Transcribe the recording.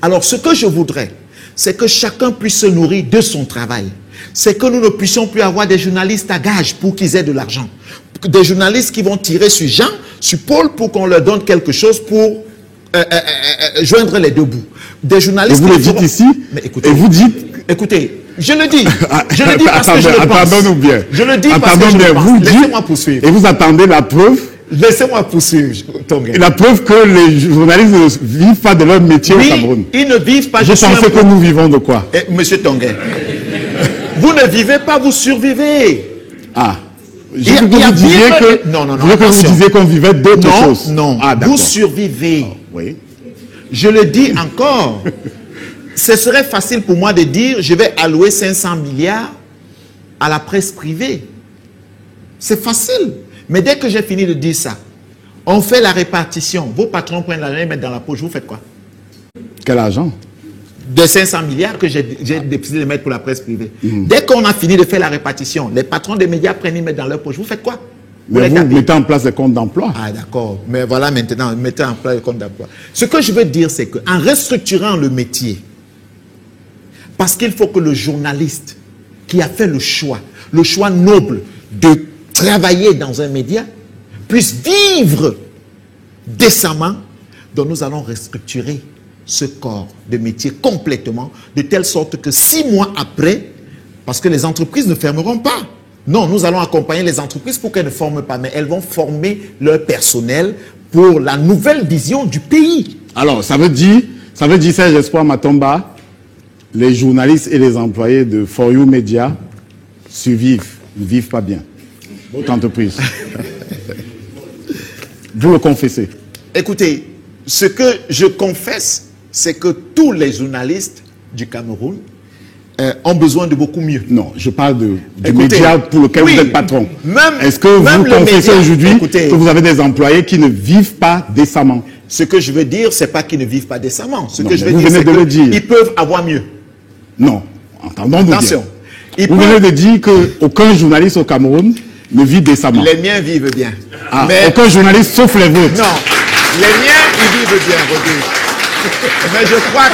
Alors, ce que je voudrais, c'est que chacun puisse se nourrir de son travail. C'est que nous ne puissions plus avoir des journalistes à gage pour qu'ils aient de l'argent. Des journalistes qui vont tirer sur Jean, sur Paul, pour qu'on leur donne quelque chose pour joindre les deux bouts. Des journalistes. Et vous le dites ici, mais écoutez, et vous dites... Écoutez, je le dis parce que je le pense. Attendons-nous bien. Je le dis parce que je le pense. Laissez-moi poursuivre. Et vous attendez la preuve. Laissez-moi poursuivre, Tongué. La preuve que les journalistes ne vivent pas de leur métier au Cameroun. Ils ne vivent pas. Vous pensez que nous vivons de quoi? Monsieur Tongué, vous ne vivez pas, vous survivez. Ah. Je veux que vous disiez que... Non. Je veux que vous disiez qu'on vivait d'autres choses. Non, vous survivez. Oh, oui. Je le dis encore. Ce serait facile pour moi de dire je vais allouer 500 milliards à la presse privée. C'est facile. Mais dès que j'ai fini de dire ça, on fait la répartition. Vos patrons prennent l'argent et mettent dans la poche. Vous faites quoi? Quel argent? De 500 milliards que j'ai décidé de mettre pour la presse privée. Dès qu'on a fini de faire la répartition, les patrons des médias prennent et mettent dans leur poche. Vous faites quoi? Vous mettez en place les comptes d'emploi. Ah d'accord. Mais voilà maintenant, mettez en place les comptes d'emploi. Ce que je veux dire, c'est qu'en restructurant le métier, parce qu'il faut que le journaliste qui a fait le choix noble de travailler dans un média, puisse vivre décemment, donc nous allons restructurer ce corps de métier complètement, de telle sorte que 6 mois après, parce que les entreprises ne fermeront pas. Non, nous allons accompagner les entreprises pour qu'elles ne forment pas, mais elles vont former leur personnel pour la nouvelle vision du pays. Alors, ça veut dire Serge Espoir Matomba, les journalistes et les employés de For You Media survivent, ne vivent pas bien. Votre entreprise. Vous le confessez. Écoutez, ce que je confesse, c'est que tous les journalistes du Cameroun ont besoin de beaucoup mieux. Non, je parle du média pour lequel vous êtes patron. Est-ce que vous confessez aujourd'hui que vous avez des employés qui ne vivent pas décemment? Ce que je veux dire, c'est pas qu'ils ne vivent pas décemment. Ce que je veux dire, c'est qu'ils peuvent avoir mieux. Non, entendons-nous bien. Attention. Vous venez de dire qu'aucun journaliste au Cameroun ne vit décemment. Les miens vivent bien. Ah, mais aucun journaliste sauf les vôtres. Non, les miens, ils vivent bien, Rodrigue. Mais je crois